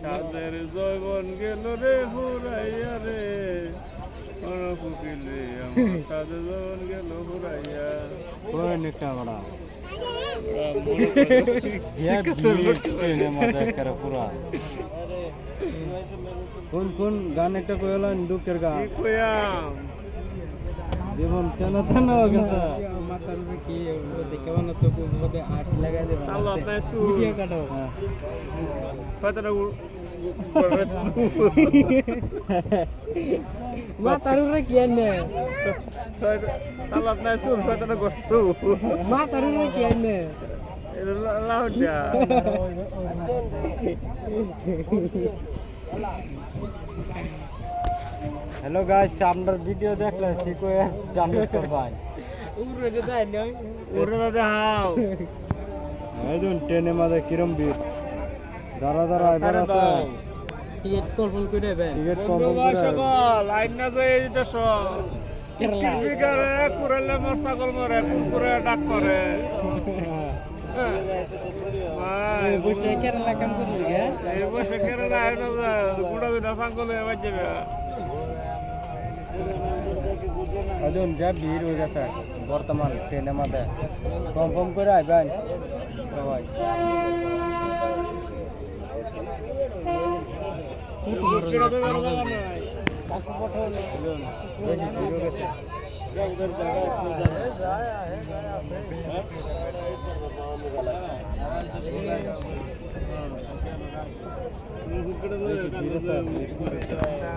সাদের জৈবন গেল রে হুরাইয়া রে কুকিলে আমার সাদের জৈবন গেল হুরাইয়া অনেকটা বড়া কোন কোন গান একটা কইলাম দুঃখের গান জীবন কেন কেন মাথার কি কেমন তো মধ্যে আট লাগাই দেবে ভিডিও কাটো মাথার উপরে কি আনে তালাত নাই সুর ফেতনা করছো মাথার উপরে কি আনে লাউডা হ্যালো গাইস আপনার ভিডিও দেখলে শিখো ডাউনলোড করবেন উড়ে দেয় না উড়ে দাও এইজন ট্রেনে মাঝে কিরম ভিড় দাঁড়া দাঁড়া এবার আছে টিকিট কনফার্ম করে দেবেন টিকিট কনফার্ম করে লাইন না যায় এই দেশ কেরালা বিকারে কুরালে মোর ছাগল মরে কুকুরে ডাক করে এই বসে কেরালা কাম করলি এই বসে কেরালা আইনা গুড়া দুটা ছাগল এবার যাবে একজন যা ভিড় হয়ে গেছে বর্তমান ট্রেনের মাঝে কনফার্ম করে আইবেন সবাই বেশি